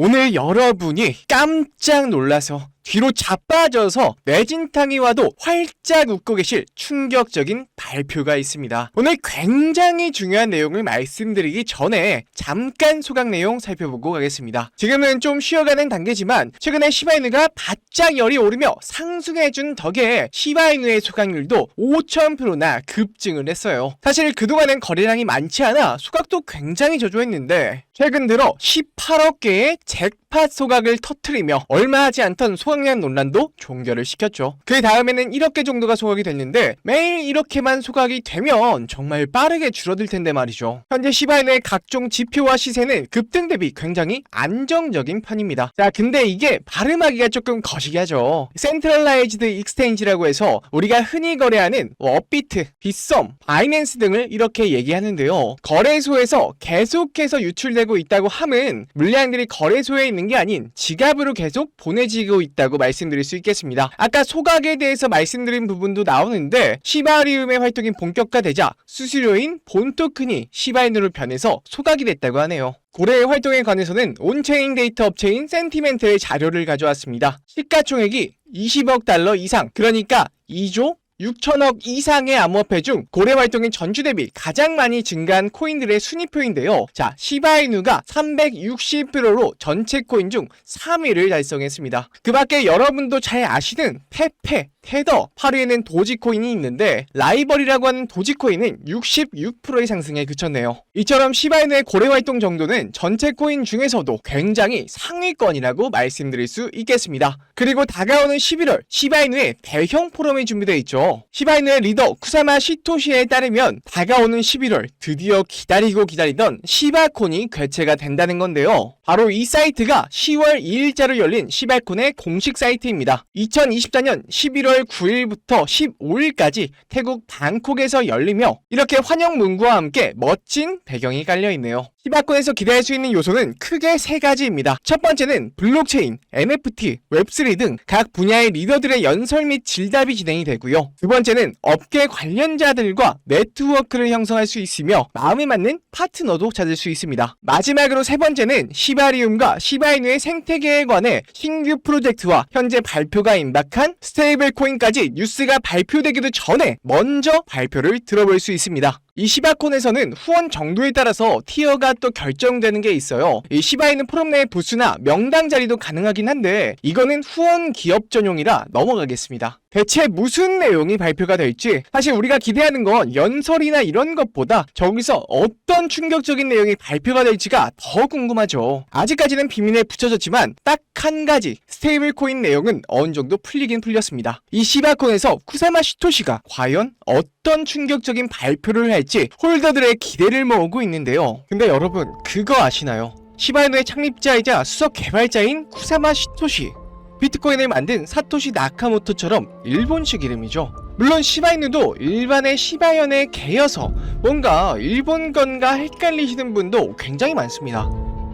오늘 여러분이 깜짝 놀라서 뒤로 자빠져서 뇌진탕이 와도 활짝 웃고 계실 충격적인 발표가 있습니다. 오늘 굉장히 중요한 내용을 말씀드리기 전에 잠깐 소각 내용 살펴보고 가겠습니다. 지금은 좀 쉬어가는 단계지만 최근에 시바이누가 바짝 열이 오르며 상승해준 덕에 시바이누의 소각률도 5000%나 급증을 했어요. 사실 그동안은 거래량이 많지 않아 소각도 굉장히 저조했는데 최근 들어 18억 개의 잭팟 소각을 터트리며 얼마 하지 않던 소각량 논란도 종결을 시켰죠. 그 다음에는 1억 개 정도가 소각이 됐는데 매일 이렇게만 소각이 되면 정말 빠르게 줄어들 텐데 말이죠. 현재 시바이누의 각종 지표와 시세는 급등 대비 굉장히 안정적인 편입니다. 자, 근데 이게 발음하기가 조금 거시기하죠. 센트럴라이즈드 익스체인지라고 해서 우리가 흔히 거래하는 업비트, 빗썸, 바이낸스 등을 이렇게 얘기하는데요. 거래소에서 계속해서 유출되고 있다고 함은 물량들이 거래소에 있는 게 아닌 지갑으로 계속 보내지고 있다고 말씀드릴 수 있겠습니다. 아까 소각에 대해서 말씀드린 부분도 나오는데 시바리움의 활동이 본격화되자 수수료인 본토큰이 시바이누로 변해서 소각이 됐다고 하네요. 고래의 활동에 관해서는 온체인 데이터 업체인 센티멘트의 자료를 가져왔습니다. 시가총액이 20억 달러 이상, 그러니까 2조 6천억 이상의 암호화폐 중 고래 활동이 전주 대비 가장 많이 증가한 코인들의 순위표인데요. 자, 시바이누가 360%로 전체 코인 중 3위를 달성했습니다. 그 밖에 여러분도 잘 아시는 페페, 테더, 8위에는 도지코인이 있는데 라이벌이라고 하는 도지코인은 66%의 상승에 그쳤네요. 이처럼 시바이누의 고래 활동 정도는 전체 코인 중에서도 굉장히 상위권이라고 말씀드릴 수 있겠습니다. 그리고 다가오는 11월 시바이누의 대형 포럼이 준비되어 있죠. 시바이누의 리더 쿠사마 시토시에 따르면 다가오는 11월 드디어 기다리던 시바콘이 개최가 된다는 건데요. 바로 이 사이트가 10월 2일자로 열린 시바콘의 공식 사이트입니다. 2024년 11월 9일부터 15일까지 태국 방콕에서 열리며 이렇게 환영 문구와 함께 멋진 배경이 깔려있네요. 시바콘에서 기대할 수 있는 요소는 크게 3가지입니다. 첫 번째는 블록체인, NFT, 웹3 등 각 분야의 리더들의 연설 및 질답이 진행이 되고요. 두 번째는 업계 관련자들과 네트워크를 형성할 수 있으며 마음에 맞는 파트너도 찾을 수 있습니다. 마지막으로 세 번째는 시바리움과 시바이누의 생태계에 관해 신규 프로젝트와 현재 발표가 임박한 스테이블 코인까지 뉴스가 발표되기도 전에 먼저 발표를 들어볼 수 있습니다. 이 시바콘에서는 후원 정도에 따라서 티어가 또 결정되는 게 있어요. 이 시바이누 포럼 내 부스나 명당 자리도 가능하긴 한데 이거는 후원 기업 전용이라 넘어가겠습니다. 대체 무슨 내용이 발표가 될지 사실 우리가 기대하는 건 연설이나 이런 것보다 저기서 어떤 충격적인 내용이 발표가 될지가 더 궁금하죠. 아직까지는 비밀에 붙여졌지만 딱 한 가지 스테이블 코인 내용은 어느 정도 풀리긴 풀렸습니다. 이 시바콘에서 쿠사마 시토시가 과연 어떤 충격적인 발표를 할지 홀더들의 기대를 모으고 있는데요. 근데 여러분 그거 아시나요? 시바이누의 창립자이자 수석 개발자인 쿠사마 시토시, 비트코인을 만든 사토시 나카모토처럼 일본식 이름이죠. 물론 시바이누도 일반의 시바연의 개여서 뭔가 일본 건가 헷갈리시는 분도 굉장히 많습니다.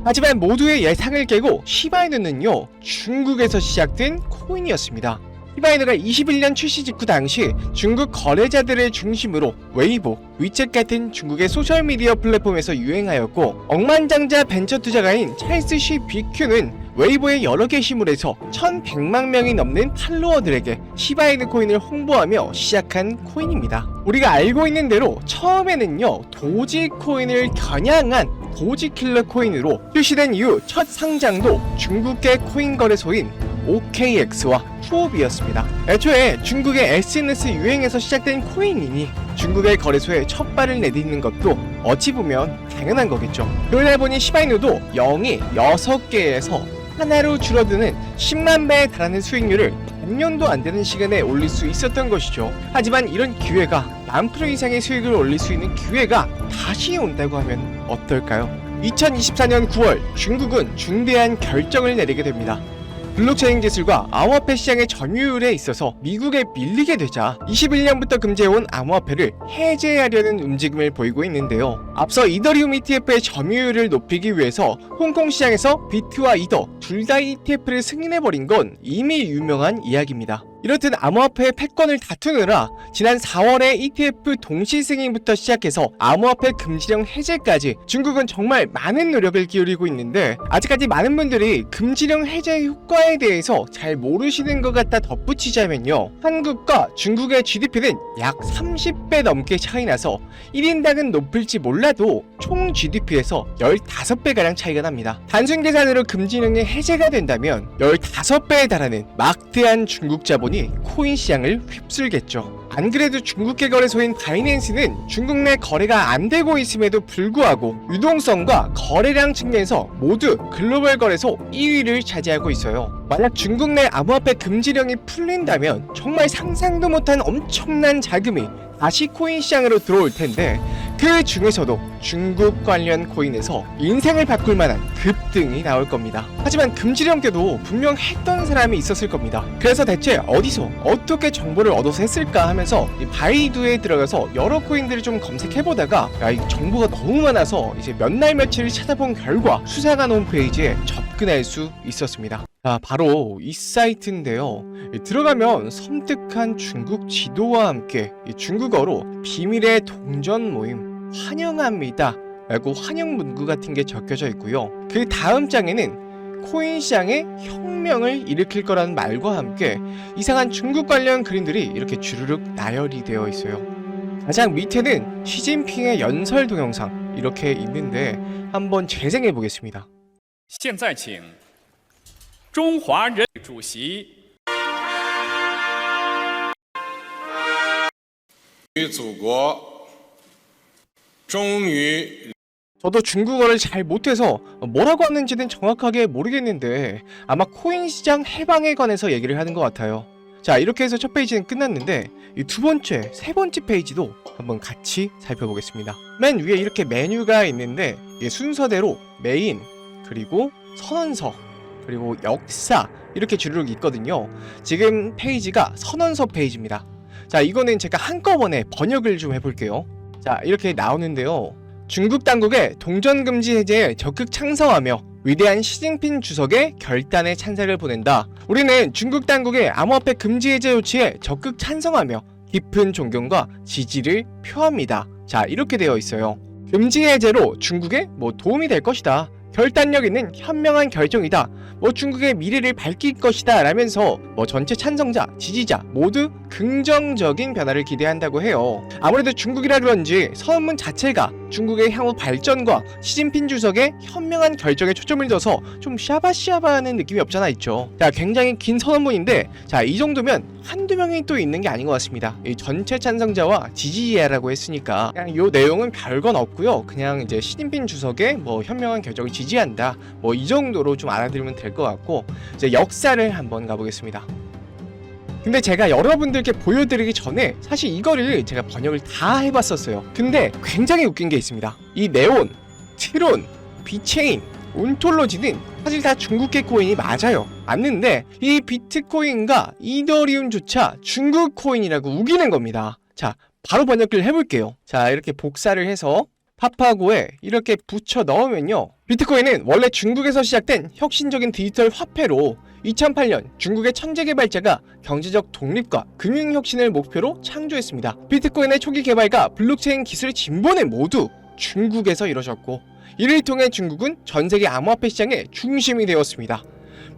하지만 모두의 예상을 깨고 시바이누는요 중국에서 시작된 코인이었습니다. 시바이누가 21년 출시 직후 당시 중국 거래자들을 중심으로 웨이보, 위챗 같은 중국의 소셜미디어 플랫폼에서 유행하였고 억만장자 벤처 투자가인 찰스 시 비큐는 웨이보의 여러 게시물에서 1100만 명이 넘는 팔로워들에게 시바이누 코인을 홍보하며 시작한 코인입니다. 우리가 알고 있는 대로 처음에는요 도지 코인을 겨냥한 도지킬러 코인으로 출시된 이후 첫 상장도 중국계 코인 거래소인 OKX와 후업이었습니다. 애초에 중국의 SNS 유행에서 시작된 코인이니 중국의 거래소에 첫 발을 내딛는 것도 어찌 보면 당연한 거겠죠. 그러다 보니 시바이누도 0이 6개에서 하나로 줄어드는 10만 배에 달하는 수익률을 반년도 안 되는 시간에 올릴 수 있었던 것이죠. 하지만 이런 기회가 10% 이상의 수익을 올릴 수 있는 기회가 다시 온다고 하면 어떨까요? 2024년 9월 중국은 중대한 결정을 내리게 됩니다. 블록체인 기술과 암호화폐 시장의 점유율에 있어서 미국에 밀리게 되자 21년부터 금지해온 암호화폐를 해제하려는 움직임을 보이고 있는데요. 앞서 이더리움 ETF의 점유율을 높이기 위해서 홍콩 시장에서 비트와 이더 둘 다 ETF를 승인해버린 건 이미 유명한 이야기입니다. 이렇듯 암호화폐의 패권을 다투느라 지난 4월에 ETF 동시 승인부터 시작해서 암호화폐 금지령 해제까지 중국은 정말 많은 노력을 기울이고 있는데 아직까지 많은 분들이 금지령 해제 효과에 대해서 잘 모르시는 것 같다 덧붙이자면요, 한국과 중국의 GDP는 약 30배 넘게 차이 나서 1인당은 높을지 몰라도 총 GDP에서 15배가량 차이가 납니다. 단순 계산으로 금지령이 해제가 된다면 15배에 달하는 막대한 중국 자본이 코인 시장을 휩쓸겠죠. 안 그래도 중국계 거래소인 바이낸스는 중국 내 거래가 안 되고 있음에도 불구하고 유동성과 거래량 측면에서 모두 글로벌 거래소 2위를 차지하고 있어요. 만약 중국 내 암호화폐 금지령이 풀린다면 정말 상상도 못한 엄청난 자금이 다시 코인 시장으로 들어올 텐데, 그 중에서도 중국 관련 코인에서 인생을 바꿀 만한 급등이 나올 겁니다. 하지만 금지령께도 분명 했던 사람이 있었을 겁니다. 그래서 대체 어디서 어떻게 정보를 얻어서 했을까 하면서 이 바이두에 들어가서 여러 코인들을 좀 검색해보다가 이 정보가 너무 많아서 이제 몇 날 며칠을 찾아본 결과 수상한 홈페이지에 접근할 수 있었습니다. 바로 이 사이트인데요. 들어가면 섬뜩한 중국 지도와 함께 중국어로 비밀의 동전 모임 환영합니다 라고 환영 문구 같은 게 적혀져 있고요. 그 다음 장에는 코인 시장에 혁명을 일으킬 거라는 말과 함께 이상한 중국 관련 그림들이 이렇게 주르륵 나열이 되어 있어요. 가장 밑에는 시진핑의 연설 동영상 이렇게 있는데 한번 재생해 보겠습니다. 现在请中华人民主席与祖国终于 저도 중국어를 잘 못해서 뭐라고 하는지는 정확하게 모르겠는데 아마 코인 시장 해방에 관해서 얘기를 하는 것 같아요. 자, 이렇게 해서 첫 페이지는 끝났는데 이 두 번째, 세 번째 페이지도 한번 같이 살펴보겠습니다. 맨 위에 이렇게 메뉴가 있는데 이게 순서대로 메인, 그리고 선언서, 그리고 역사 이렇게 주르륵 있거든요. 지금 페이지가 선언서 페이지입니다. 자, 이거는 제가 한꺼번에 번역을 좀 해볼게요. 자, 이렇게 나오는데요. 중국 당국의 동전 금지 해제에 적극 찬성하며 위대한 시진핑 주석의 결단에 찬사를 보낸다. 우리는 중국 당국의 암호화폐 금지 해제 조치에 적극 찬성하며 깊은 존경과 지지를 표합니다. 자, 이렇게 되어 있어요. 금지 해제로 중국에 도움이 될 것이다. 결단력 있는 현명한 결정이다. 중국의 미래를 밝힐 것이다 라면서 전체 찬성자, 지지자 모두 긍정적인 변화를 기대한다고 해요. 아무래도 중국이라 그런지 선언문 자체가 중국의 향후 발전과 시진핑 주석의 현명한 결정에 초점을 둬서 좀 샤바샤바하는 느낌이 없잖아 있죠. 자, 굉장히 긴 선언문인데 자, 이 정도면 한두 명이 또 있는 게 아닌 것 같습니다. 이 전체 찬성자와 지지자라고 했으니까 그냥 요 내용은 별건 없고요. 그냥 이제 시진핑 주석의 현명한 결정을 지지한다. 이 정도로 좀 알아들으면 될 것 같고, 이제 역사를 한번 가보겠습니다. 근데 제가 여러분들께 보여드리기 전에 사실 이거를 제가 번역을 다 해봤었어요. 근데 굉장히 웃긴 게 있습니다. 이 네온, 트론, 비체인, 온톨로지는 사실 다 중국계 코인이 맞아요. 맞는데 이 비트코인과 이더리움조차 중국 코인이라고 우기는 겁니다. 자, 바로 번역을 해볼게요. 자, 이렇게 복사를 해서 파파고에 이렇게 붙여 넣으면요, 비트코인은 원래 중국에서 시작된 혁신적인 디지털 화폐로 2008년 중국의 천재 개발자가 경제적 독립과 금융 혁신을 목표로 창조했습니다. 비트코인의 초기 개발과 블록체인 기술 진보는 모두 중국에서 이루어졌고, 이를 통해 중국은 전 세계 암호화폐 시장의 중심이 되었습니다.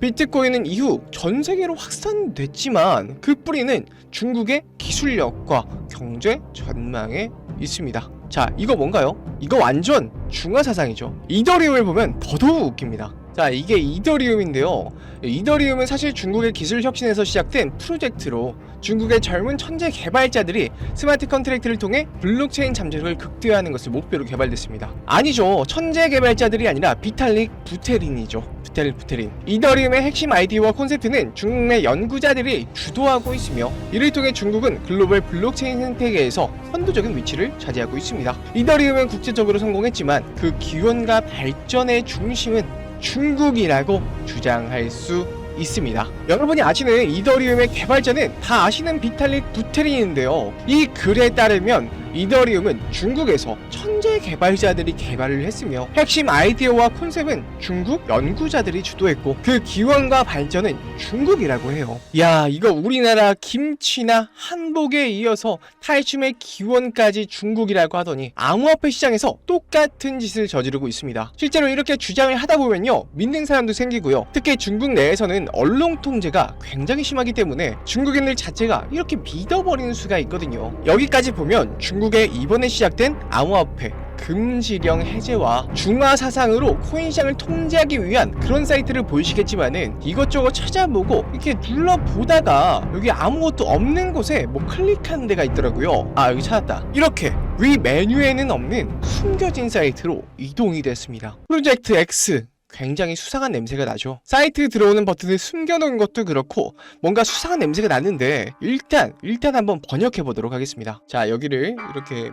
비트코인은 이후 전 세계로 확산됐지만 그 뿌리는 중국의 기술력과 경제 전망에 있습니다. 자, 이거 뭔가요? 이거 완전 중화사상이죠. 이더리움을 보면 더더욱 웃깁니다. 자, 이게 이더리움인데요. 이더리움은 사실 중국의 기술 혁신에서 시작된 프로젝트로 중국의 젊은 천재 개발자들이 스마트 컨트랙트를 통해 블록체인 잠재력을 극대화하는 것을 목표로 개발됐습니다. 아니죠. 천재 개발자들이 아니라 비탈릭 부테린이죠. 부테린. 이더리움의 핵심 아이디어와 콘셉트는 중국 내 연구자들이 주도하고 있으며, 이를 통해 중국은 글로벌 블록체인 생태계에서 선도적인 위치를 차지하고 있습니다. 이더리움은 국제적으로 성공했지만 그 기원과 발전의 중심은 중국이라고 주장할 수 있습니다. 여러분이 아시는 이더리움의 개발자는 다 아시는 비탈릭 부테린인데요. 이 글에 따르면 이더리움은 중국에서 천재 개발자들이 개발을 했으며 핵심 아이디어와 콘셉트는 중국 연구자들이 주도했고 그 기원과 발전은 중국이라고 해요. 야, 이거 우리나라 김치나 한복에 이어서 탈춤의 기원까지 중국이라고 하더니 암호화폐 시장에서 똑같은 짓을 저지르고 있습니다. 실제로 이렇게 주장을 하다 보면요, 믿는 사람도 생기고요. 특히 중국 내에서는 언론 통제가 굉장히 심하기 때문에 중국인들 자체가 이렇게 믿어버리는 수가 있거든요. 여기까지 보면 중국의 이번에 시작된 암호화폐 금지령 해제와 중화 사상으로 코인 시장을 통제하기 위한 그런 사이트를 보이시겠지만은 이것저것 찾아보고 이렇게 눌러보다가 여기 아무것도 없는 곳에 뭐 클릭하는 데가 있더라고요. 아, 여기 찾았다. 이렇게 위 메뉴에는 없는 숨겨진 사이트로 이동이 됐습니다. 프로젝트 X, 굉장히 수상한 냄새가 나죠. 사이트 들어오는 버튼을 숨겨놓은 것도 그렇고 뭔가 수상한 냄새가 나는데 일단 한번 번역해 보도록 하겠습니다. 자, 여기를 이렇게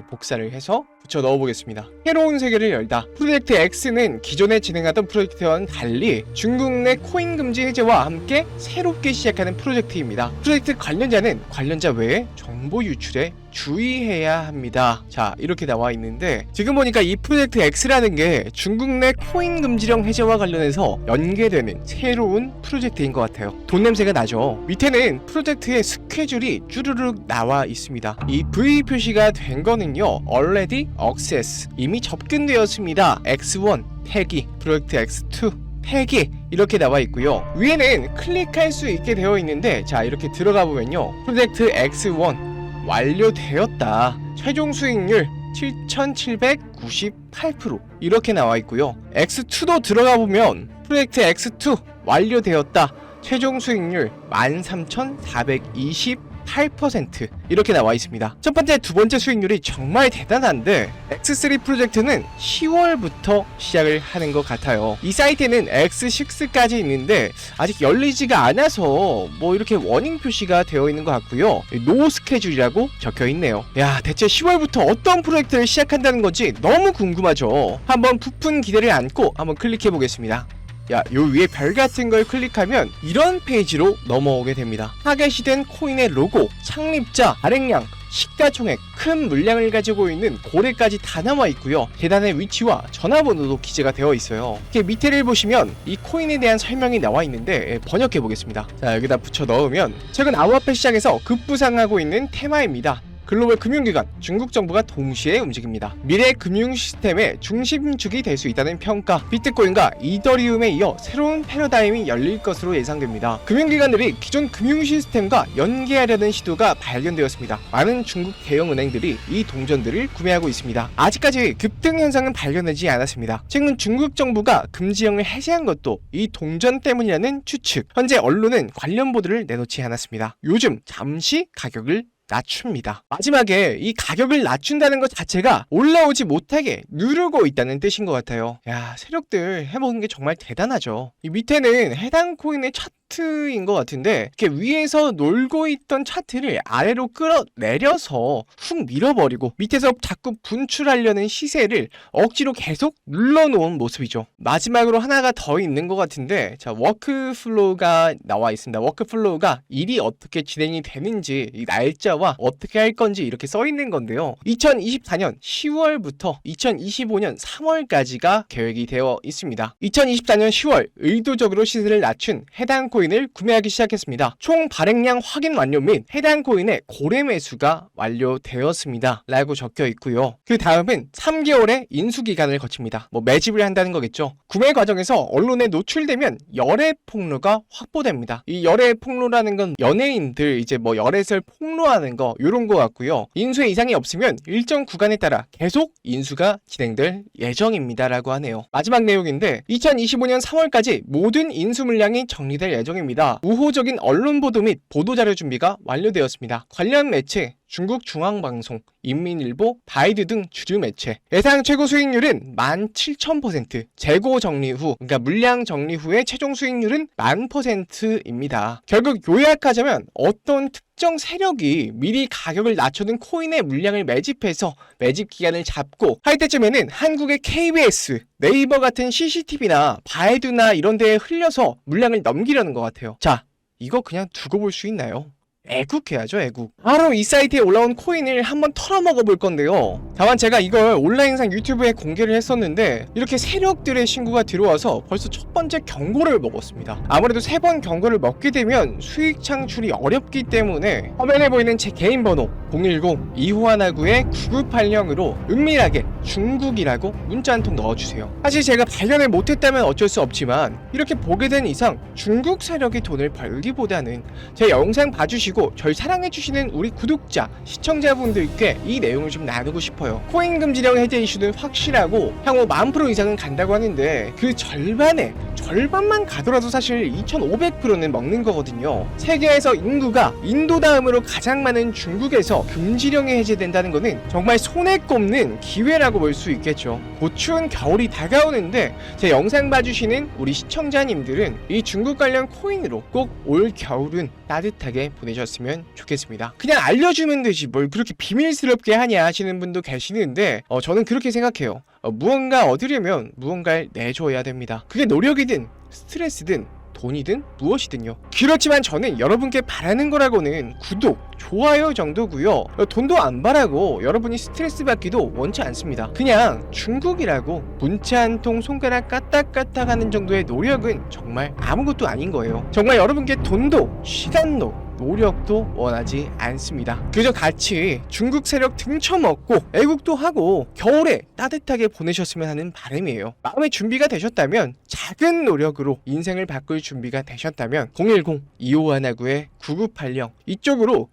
복사를 해서 붙여 넣어보겠습니다. 새로운 세계를 열다. 프로젝트 X는 기존에 진행하던 프로젝트와는 달리 중국 내 코인 금지 해제와 함께 새롭게 시작하는 프로젝트입니다. 프로젝트 관련자는 관련자 외에 정보 유출에 주의해야 합니다. 자, 이렇게 나와 있는데 지금 보니까 이 프로젝트 X라는 게 중국 내 코인 금지령 해제와 관련해서 연계되는 새로운 프로젝트인 것 같아요. 돈 냄새가 나죠. 밑에는 프로젝트의 스케줄이 쭈르륵 나와 있습니다. 이 V 표시가 된 거는요, already access, 이미 접근되었습니다. X1 폐기, 프로젝트 X2 폐기, 이렇게 나와 있고요. 위에는 클릭할 수 있게 되어 있는데, 자, 이렇게 들어가 보면요, 프로젝트 X1 완료되었다. 최종 수익률 7,798% 이렇게 나와 있고요. X2도 들어가 보면 프로젝트 X2 완료되었다. 최종 수익률 13,428% 이렇게 나와 있습니다. 첫 번째, 두 번째 수익률이 정말 대단한데 X3 프로젝트는 10월부터 시작을 하는 것 같아요. 이 사이트에는 X6까지 있는데 아직 열리지가 않아서 뭐 이렇게 워닝 표시가 되어 있는 것 같고요. 노 스케줄이라고 적혀 있네요. 야, 대체 10월부터 어떤 프로젝트를 시작한다는 건지 너무 궁금하죠. 한번 부푼 기대를 안고 한번 클릭해 보겠습니다. 야, 요 위에 별 같은 걸 클릭하면 이런 페이지로 넘어오게 됩니다. 타겟이된 코인의 로고, 창립자, 발행량, 시가총액, 큰 물량을 가지고 있는 고래까지 다 나와 있고요. 계단의 위치와 전화번호도 기재가 되어 있어요. 이렇게 밑에를 보시면 이 코인에 대한 설명이 나와 있는데 번역해 보겠습니다. 자, 여기다 붙여 넣으면 최근 암호화폐 시장에서 급부상하고 있는 테마입니다. 글로벌 금융기관, 중국 정부가 동시에 움직입니다. 미래 금융 시스템의 중심축이 될 수 있다는 평가, 비트코인과 이더리움에 이어 새로운 패러다임이 열릴 것으로 예상됩니다. 금융기관들이 기존 금융 시스템과 연계하려는 시도가 발견되었습니다. 많은 중국 대형은행들이 이 동전들을 구매하고 있습니다. 아직까지 급등 현상은 발견되지 않았습니다. 최근 중국 정부가 금지령을 해제한 것도 이 동전 때문이라는 추측. 현재 언론은 관련 보도를 내놓지 않았습니다. 요즘 잠시 가격을 낮춥니다. 마지막에 이 가격을 낮춘다는 것 자체가 올라오지 못하게 누르고 있다는 뜻인 것 같아요. 야, 세력들 해먹은 게 정말 대단하죠. 이 밑에는 해당 코인의 차트인 것 같은데 이렇게 위에서 놀고 있던 차트를 아래로 끌어내려서 훅 밀어버리고 밑에서 자꾸 분출하려는 시세를 억지로 계속 눌러놓은 모습이죠. 마지막으로 하나가 더 있는 것 같은데, 자, 워크플로우가 나와 있습니다. 워크플로우가 일이 어떻게 진행이 되는지, 이 날짜와 어떻게 할 건지 이렇게 써 있는 건데요. 2024년 10월부터 2025년 3월까지가 계획이 되어 있습니다. 2024년 10월 의도적으로 시세를 낮춘 해당 코인을 구매하기 시작했습니다. 총 발행량 확인 완료 및 해당 코인의 고래 매수가 완료되었습니다. 라고 적혀 있고요. 그 다음은 3개월의 인수기간을 거칩니다. 뭐 매집을 한다는 거겠죠. 구매 과정에서 언론에 노출되면 열애 폭로가 확보됩니다. 이 열애 폭로라는 건 연예인들 이제 뭐 열애설 폭로하는 거, 요런 거 같고요. 인수에 이상이 없으면 일정 구간에 따라 계속 인수가 진행될 예정입니다. 라고 하네요. 마지막 내용인데 2025년 3월까지 모든 인수 물량이 정리될 예정입니다. 우호적인 언론 보도 및 보도자료 준비가 완료되었습니다. 관련 매체, 중국 중앙방송, 인민일보, 바이두 등 주류 매체. 예상 최고 수익률은 17,000%, 재고 정리 후, 그러니까 물량 정리 후의 최종 수익률은 10,000%입니다. 결국 요약하자면 어떤 특정 세력이 미리 가격을 낮춰둔 코인의 물량을 매집해서 매집 기간을 잡고 할 때쯤에는 한국의 KBS, 네이버 같은 CCTV나 바이두나 이런 데에 흘려서 물량을 넘기려는 것 같아요. 자, 이거 그냥 두고 볼 수 있나요? 애국해야죠, 애국. 바로 이 사이트에 올라온 코인을 한번 털어먹어 볼 건데요. 다만 제가 이걸 온라인상 유튜브에 공개를 했었는데 이렇게 세력들의 신고가 들어와서 벌써 첫 번째 경고를 먹었습니다. 아무래도 3번 경고를 먹게 되면 수익 창출이 어렵기 때문에 화면에 보이는 제 개인 번호 010-2519-9980으로 은밀하게 중국이라고 문자 한 통 넣어주세요. 사실 제가 발견을 못했다면 어쩔 수 없지만 이렇게 보게 된 이상 중국 세력이 돈을 벌기보다는 제 영상 봐주시고 절 사랑해주시는 우리 구독자, 시청자분들께 이 내용을 좀 나누고 싶어요. 코인 금지령 해제 이슈는 확실하고 향후 10,000% 이상은 간다고 하는데 그 절반만 가더라도 사실 2,500%는 먹는 거거든요. 세계에서 인구가 인도 다음으로 가장 많은 중국에서 금지령이 해제된다는 거는 정말 손에 꼽는 기회라고 볼 수 있겠죠. 곧 추운 겨울이 다가오는데 제 영상 봐주시는 우리 시청자님들은 이 중국 관련 코인으로 꼭 올 겨울은 따뜻하게 보내셨으면 좋겠습니다. 그냥 알려주면 되지 뭘 그렇게 비밀스럽게 하냐 하시는 분도 계시는데 저는 그렇게 생각해요. 무언가 얻으려면 무언가를 내줘야 됩니다. 그게 노력이든 스트레스든 돈이든 무엇이든요. 그렇지만 저는 여러분께 바라는 거라고는 구독, 좋아요 정도고요. 돈도 안 바라고 여러분이 스트레스 받기도 원치 않습니다. 그냥 중국이라고 문자 한 통 손가락 까딱까딱 하는 정도의 노력은 정말 아무것도 아닌 거예요. 정말 여러분께 돈도 시간도 노력도 원하지 않습니다. 그저 같이 중국 세력 등쳐먹고 애국도 하고 겨울에 따뜻하게 보내셨으면 하는 바람이에요. 마음의 준비가 되셨다면, 작은 노력으로 인생을 바꿀 준비가 되셨다면 010-2519-9980 이쪽으로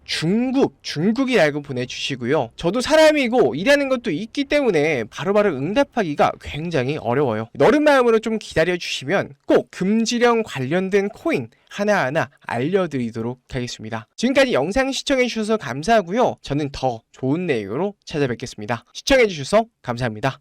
중국이라고 보내주시고요. 저도 사람이고 일하는 것도 있기 때문에 바로바로 응답하기가 굉장히 어려워요. 너른 마음으로 좀 기다려주시면 꼭 금지령 관련된 코인 하나하나 알려드리도록 하겠습니다. 지금까지 영상 시청해주셔서 감사하고요. 저는 더 좋은 내용으로 찾아뵙겠습니다. 시청해주셔서 감사합니다.